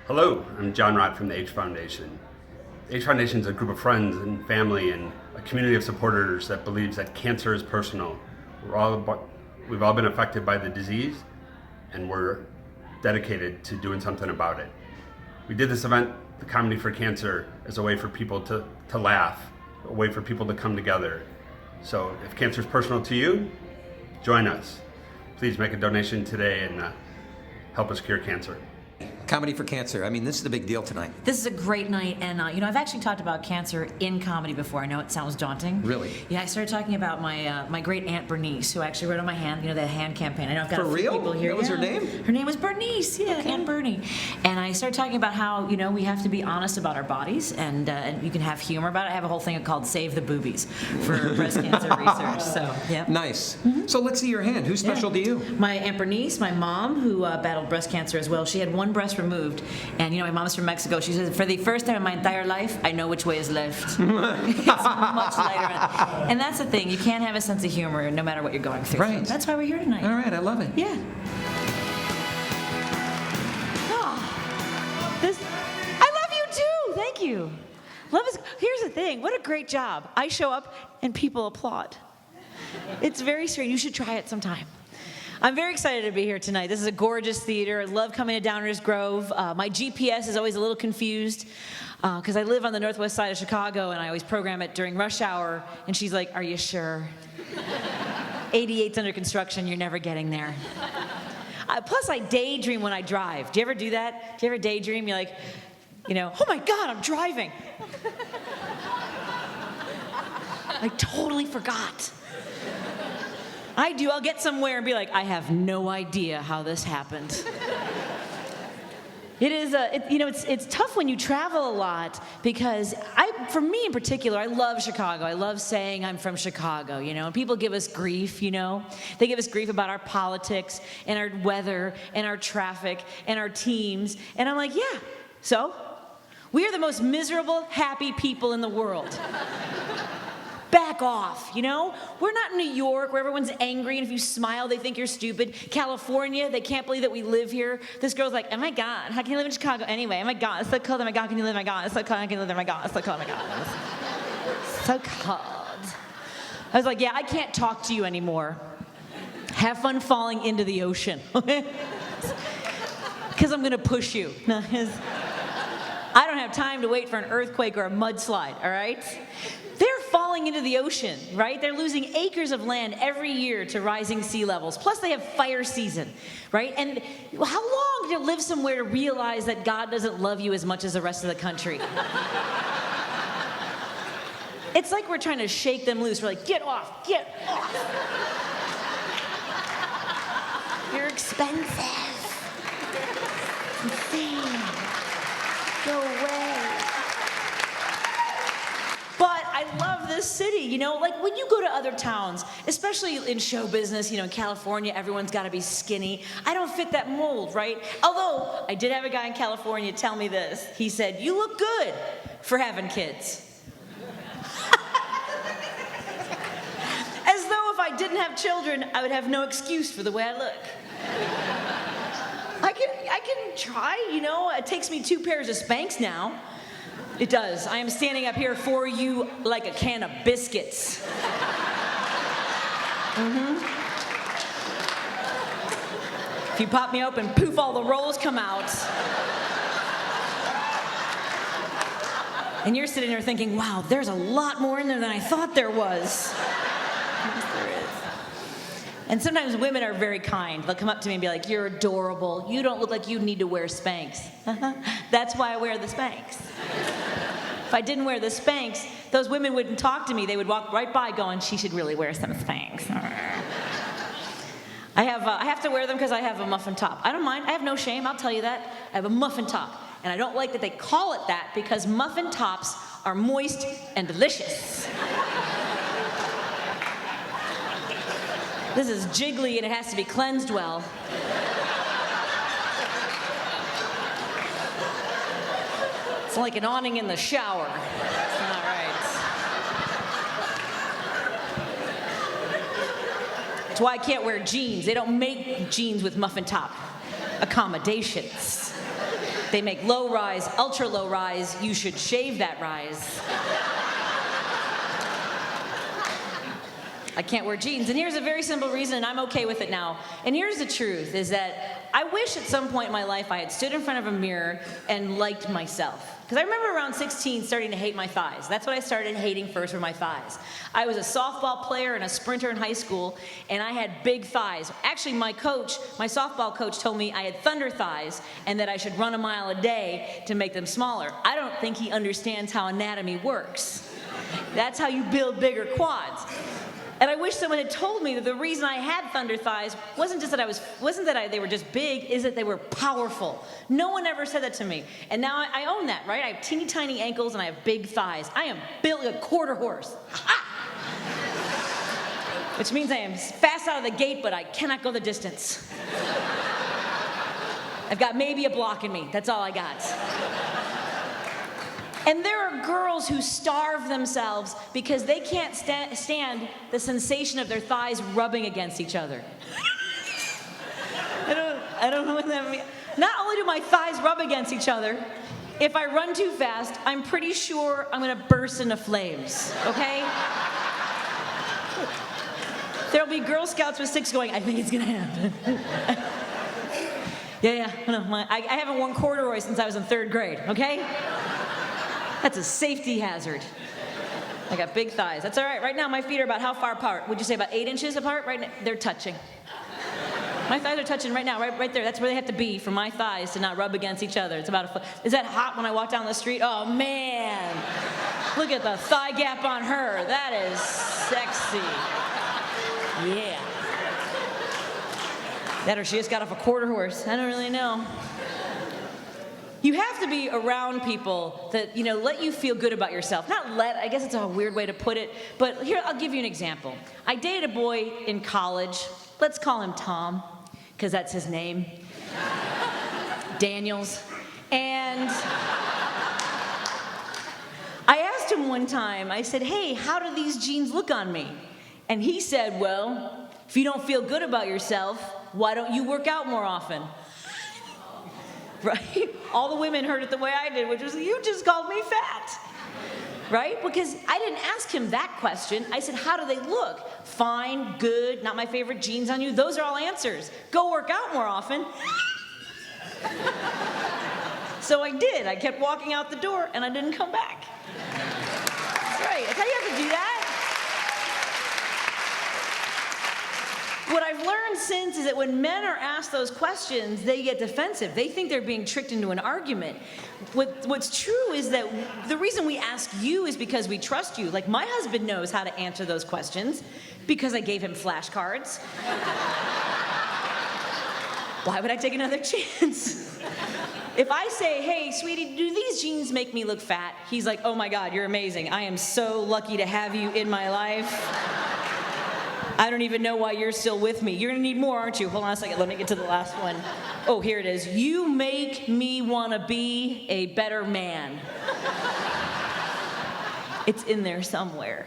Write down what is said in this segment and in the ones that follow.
Hello, I'm John Rott from the H Foundation. The H Foundation is a group of friends and family and a community of supporters that believes that cancer is personal. We've all been affected by the disease, and we're dedicated to doing something about it. We did this event, the Comedy for Cancer, as a way for people to laugh, a way for people to come together. So if cancer is personal to you, join us. Please make a donation today and help us cure cancer. Comedy for Cancer. I mean, this is a big deal tonight. This is a great night, and I've actually talked about cancer in comedy before. I know it sounds daunting. Really? Yeah, I started talking about my great aunt Bernice, who actually wrote on my hand, that hand campaign. I know I've got For a few real? people here. That was her name? Her name was Bernice. Yeah, Okay. Aunt Bernie. And I started talking about how we have to be honest about our bodies, and you can have humor about it. I have a whole thing called Save the Boobies for breast cancer research. So yeah. Nice. So let's see your hand. Who's special to you? My Aunt Bernice, my mom, who battled breast cancer as well. She had one breast removed, and my mom's from Mexico. She says, for the first time in my entire life, I know which way is left. It's much lighter. And that's the thing. You can't have a sense of humor no matter what you're going through. Right. So that's why we're here tonight. All right, I love it. Yeah. I love you too. Thank you. Here's the thing. What a great job. I show up and people applaud. It's very strange. You should try it sometime. I'm very excited to be here tonight. This is a gorgeous theater. I love coming to Downers Grove. My GPS is always a little confused because I live on the northwest side of Chicago and I always program it during rush hour. And she's like, "Are you sure? 88's under construction. You're never getting there." Plus, I daydream when I drive. Do you ever do that? Do you ever daydream? You're like, oh my God, I'm driving. I totally forgot. I do. I'll get somewhere and be like, I have no idea how this happened. It is, it's tough when you travel a lot because for me in particular, I love Chicago. I love saying I'm from Chicago, and people give us grief, They give us grief about our politics and our weather and our traffic and our teams. And I'm like, yeah, so? We are the most miserable, happy people in the world. Back off, We're not in New York where everyone's angry and if you smile they think you're stupid. California, they can't believe that we live here. This girl's like, oh my God, how can you live in Chicago anyway? Oh my God, it's so cold. Oh my God, can you live? Oh my God, it's so cold. Can you live there? Oh my God, it's so cold. Oh my God, it's so cold. I was like, yeah, I can't talk to you anymore. Have fun falling into the ocean. Because I'm gonna push you. I don't have time to wait for an earthquake or a mudslide, all right? They're falling into the ocean, right? They're losing acres of land every year to rising sea levels. Plus, they have fire season, right? And how long to live somewhere to realize that God doesn't love you as much as the rest of the country? It's like we're trying to shake them loose. We're like, get off, get off. You're expensive. Insane. Go away. But I love this city, like when you go to other towns, especially in show business, in California, everyone's got to be skinny. I don't fit that mold, right? Although I did have a guy in California tell me this. He said, "You look good for having kids." As though if I didn't have children, I would have no excuse for the way I look. I can try, It takes me 2 pairs of Spanx now. It does. I am standing up here for you like a can of biscuits. If you pop me open, poof, all the rolls come out. And you're sitting there thinking, wow, there's a lot more in there than I thought there was. Yes, there is. And sometimes women are very kind. They'll come up to me and be like, "You're adorable. You don't look like you need to wear Spanx." That's why I wear the Spanx. If I didn't wear the Spanx, those women wouldn't talk to me. They would walk right by going, "She should really wear some Spanx." I have to wear them because I have a muffin top. I don't mind. I have no shame. I'll tell you that. I have a muffin top. And I don't like that they call it that because muffin tops are moist and delicious. This is jiggly and it has to be cleansed well. It's like an awning in the shower. It's not right. That's why I can't wear jeans. They don't make jeans with muffin top accommodations. They make low rise, ultra low rise. You should shave that rise. I can't wear jeans. And here's a very simple reason, and I'm okay with it now. And here's the truth, is that I wish at some point in my life I had stood in front of a mirror and liked myself. Because I remember around 16 starting to hate my thighs. That's what I started hating first, were my thighs. I was a softball player and a sprinter in high school, and I had big thighs. Actually, my softball coach told me I had thunder thighs and that I should run a mile a day to make them smaller. I don't think he understands how anatomy works. That's how you build bigger quads. And I wish someone had told me that the reason I had thunder thighs wasn't that they were just big, is that they were powerful. No one ever said that to me. And now I own that, right? I have teeny tiny ankles and I have big thighs. I am built like a quarter horse. Which means I am fast out of the gate, but I cannot go the distance. I've got maybe a block in me. That's all I got. And there are girls who starve themselves because they can't stand the sensation of their thighs rubbing against each other. I don't know what that means. Not only do my thighs rub against each other, if I run too fast, I'm pretty sure I'm gonna burst into flames, okay? There'll be Girl Scouts with sticks going, I think it's gonna happen. Yeah, no, I haven't worn corduroy since I was in 3rd grade, okay? That's a safety hazard. I got big thighs. That's all right. Right now, my feet are about how far apart? Would you say about 8 inches apart? Right now, they're touching. My thighs are touching right now, right there. That's where they have to be for my thighs to not rub against each other. It's about a foot. Is that hot when I walk down the street? Oh, man. Look at the thigh gap on her. That is sexy. Yeah. That or she just got off a quarter horse. I don't really know. You have to be around people that, let you feel good about yourself. I guess it's a weird way to put it, but here, I'll give you an example. I dated a boy in college. Let's call him Tom, because that's his name. Daniels. And I asked him one time, I said, hey, how do these jeans look on me? And he said, well, if you don't feel good about yourself, why don't you work out more often? Right? All the women heard it the way I did, which was, you just called me fat. Right? Because I didn't ask him that question. I said, how do they look? Fine, good, not my favorite jeans on you. Those are all answers. Go work out more often. So I did. I kept walking out the door, and I didn't come back. That's right. That's how you have to do that. What I've learned since is that when men are asked those questions, they get defensive. They think they're being tricked into an argument. What's true is that the reason we ask you is because we trust you. Like, my husband knows how to answer those questions because I gave him flashcards. Why would I take another chance? If I say, hey, sweetie, do these jeans make me look fat? He's like, oh my God, you're amazing. I am so lucky to have you in my life. I don't even know why you're still with me. You're gonna need more, aren't you? Hold on a second, let me get to the last one. Oh, here it is. You make me wanna be a better man. It's in there somewhere.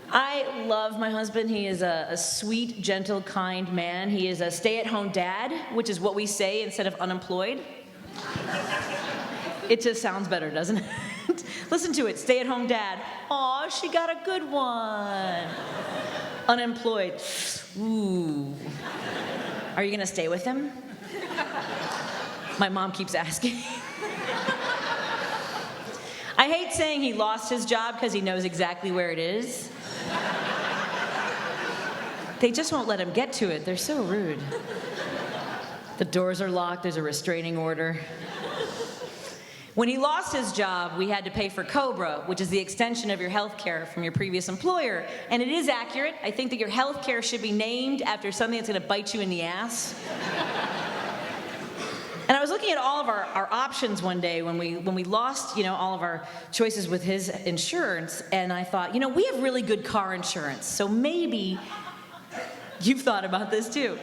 I love my husband. He is a sweet, gentle, kind man. He is a stay-at-home dad, which is what we say instead of unemployed. It just sounds better, doesn't it? Listen to it, stay-at-home dad. Aw, she got a good one. Unemployed. Ooh. Are you gonna stay with him? My mom keeps asking. I hate saying he lost his job because he knows exactly where it is. They just won't let him get to it. They're so rude. The doors are locked, there's a restraining order. When he lost his job, we had to pay for COBRA, which is the extension of your health care from your previous employer. And it is accurate. I think that your health care should be named after something that's gonna bite you in the ass. And I was looking at all of our options one day when we lost, all of our choices with his insurance, and I thought, we have really good car insurance, so maybe you've thought about this too.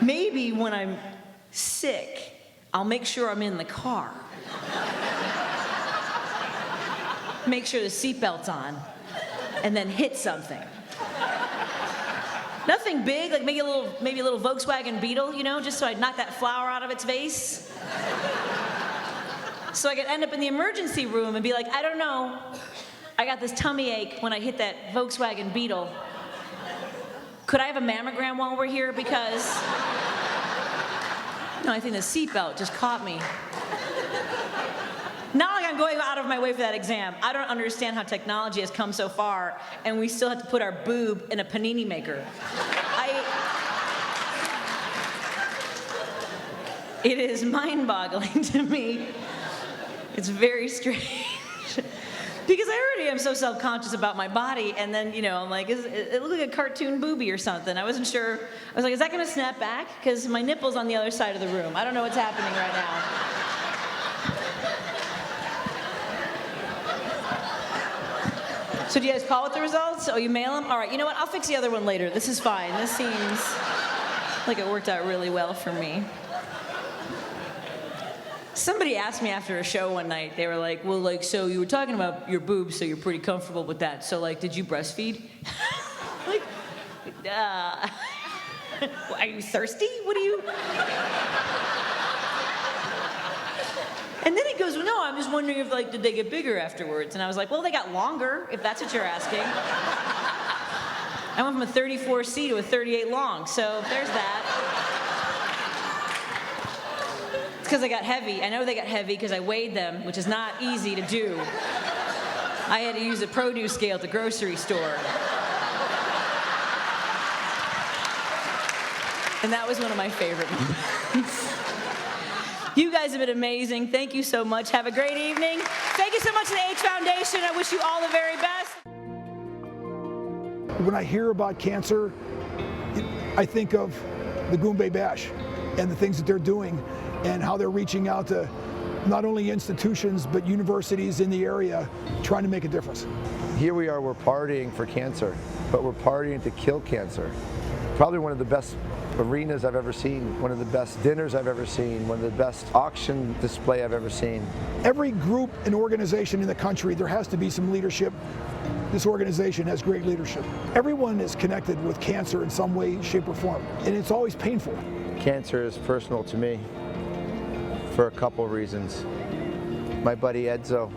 Maybe when I'm sick, I'll make sure I'm in the car. Make sure the seatbelt's on, and then hit something. Nothing big, like maybe a little Volkswagen Beetle, just so I'd knock that flower out of its vase. So I could end up in the emergency room and be like, I don't know, I got this tummy ache when I hit that Volkswagen Beetle. Could I have a mammogram while we're here? Because, no, I think the seatbelt just caught me. Not like I'm going out of my way for that exam. I don't understand how technology has come so far and we still have to put our boob in a panini maker. It is mind-boggling to me. It's very strange. Because I already am so self-conscious about my body, and then, you know, I'm like, it looked like a cartoon boobie or something. I wasn't sure. I was like, is that going to snap back? Because my nipple's on the other side of the room. I don't know what's happening right now. So do you guys call with the results? Oh, you mail them? All right, you know what? I'll fix the other one later. This is fine. This seems like it worked out really well for me. Somebody asked me after a show one night, they were like, well, like, so you were talking about your boobs, so you're pretty comfortable with that. So, like, did you breastfeed? Like, are you thirsty? What are you? And then he goes, well, no, I'm just wondering if, like, did they get bigger afterwards? And I was like, well, they got longer, if that's what you're asking. I went from a 34C to a 38 long, so there's that. Because I got heavy. I know they got heavy because I weighed them, which is not easy to do. I had to use a produce scale at the grocery store. And that was one of my favorite moments. You guys have been amazing. Thank you so much. Have a great evening. Thank you so much to the H Foundation. I wish you all the very best. When I hear about cancer, I think of the Goombay Bash and the things that they're doing and how they're reaching out to not only institutions but universities in the area trying to make a difference. Here we are, we're partying for cancer, but we're partying to kill cancer. Probably one of the best arenas I've ever seen, one of the best dinners I've ever seen, one of the best auction display I've ever seen. Every group and organization in the country, there has to be some leadership. This organization has great leadership. Everyone is connected with cancer in some way, shape, or form, and it's always painful. Cancer is personal to me for a couple of reasons. My buddy Edzo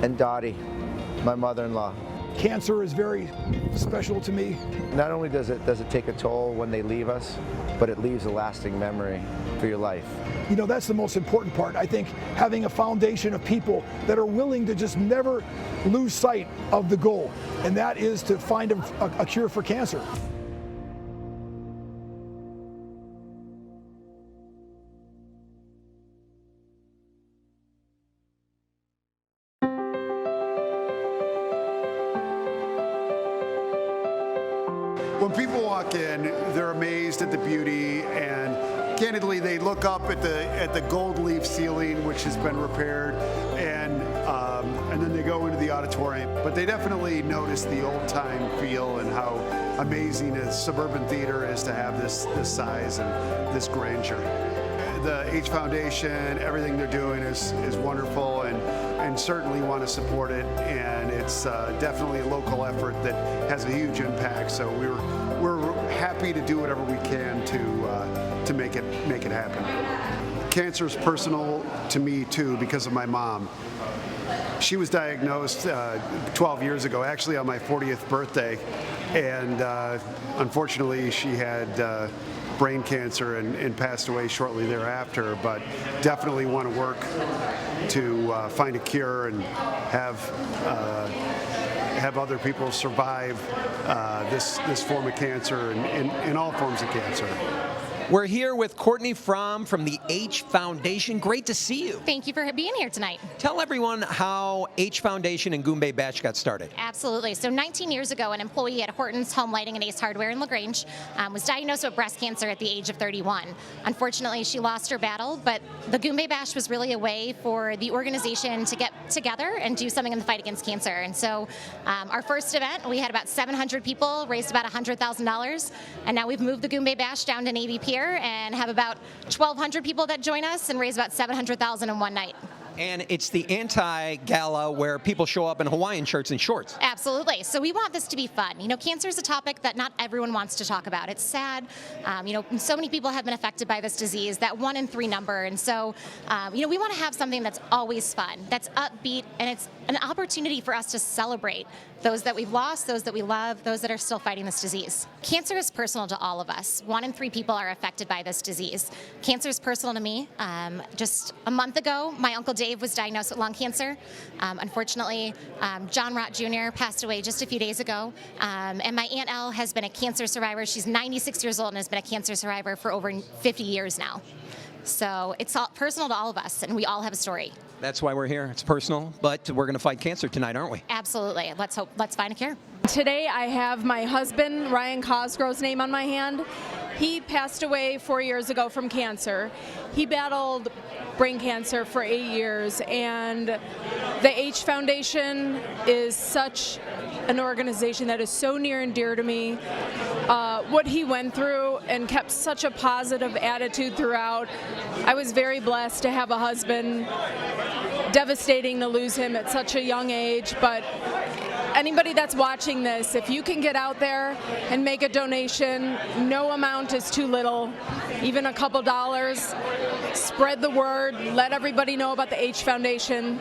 and Dottie, my mother-in-law. Cancer is very special to me. Not only does it take a toll when they leave us, but it leaves a lasting memory for your life. You know, that's the most important part. I think having a foundation of people that are willing to just never lose sight of the goal, and that is to find a cure for cancer. When people walk in, they're amazed at the beauty, and candidly, they look up at the gold leaf ceiling, which has been repaired, and then they go into the auditorium. But they definitely notice the old-time feel and how amazing a suburban theater is to have this size and this grandeur. The H Foundation, everything they're doing is wonderful, and certainly want to support it. And it's definitely a local effort that has a huge impact. So we're happy to do whatever we can to make it happen. Cancer is personal to me too because of my mom. She was diagnosed 12 years ago, actually on my 40th birthday, and unfortunately she had brain cancer and passed away shortly thereafter, but definitely want to work to find a cure and have other people survive this form of cancer and all forms of cancer. We're here with Courtney Fromm from the H Foundation. Great to see you. Thank you for being here tonight. Tell everyone how H Foundation and Goombay Bash got started. Absolutely. So 19 years ago, an employee at Horton's Home Lighting and Ace Hardware in LaGrange was diagnosed with breast cancer at the age of 31. Unfortunately, she lost her battle, but the Goombay Bash was really a way for the organization to get together and do something in the fight against cancer. And so our first event, we had about 700 people, raised about $100,000, and now we've moved the Goombay Bash down to Navy Pier and have about 1,200 people that join us and raise about $700,000 in one night. And it's the anti-gala where people show up in Hawaiian shirts and shorts. Absolutely. So we want this to be fun. You know, cancer is a topic that not everyone wants to talk about. It's sad. You know, so many people have been affected by this disease, that 1 in 3 number. And so, you know, we want to have something that's always fun, that's upbeat, and it's an opportunity for us to celebrate those that we've lost, those that we love, those that are still fighting this disease. Cancer is personal to all of us. 1 in 3 people are affected by this disease. Cancer is personal to me. Just a month ago, my Uncle Dave was diagnosed with lung cancer. Unfortunately, John Rott Jr. passed away just a few days ago. And my Aunt Elle has been a cancer survivor. She's 96 years old and has been a cancer survivor for over 50 years now. So it's all personal to all of us, and we all have a story. That's why we're here. It's personal, but we're going to fight cancer tonight, aren't we? Absolutely. Let's find a cure. Today I have my husband, Ryan Cosgrove's name on my hand. He passed away 4 years ago from cancer. He battled brain cancer for 8 years, and the H Foundation is such an organization that is so near and dear to me. What he went through and kept such a positive attitude throughout. I was very blessed to have a husband. Devastating to lose him at such a young age, but anybody that's watching this, if you can get out there and make a donation, no amount is too little, even a couple dollars, spread the word, let everybody know about the H Foundation.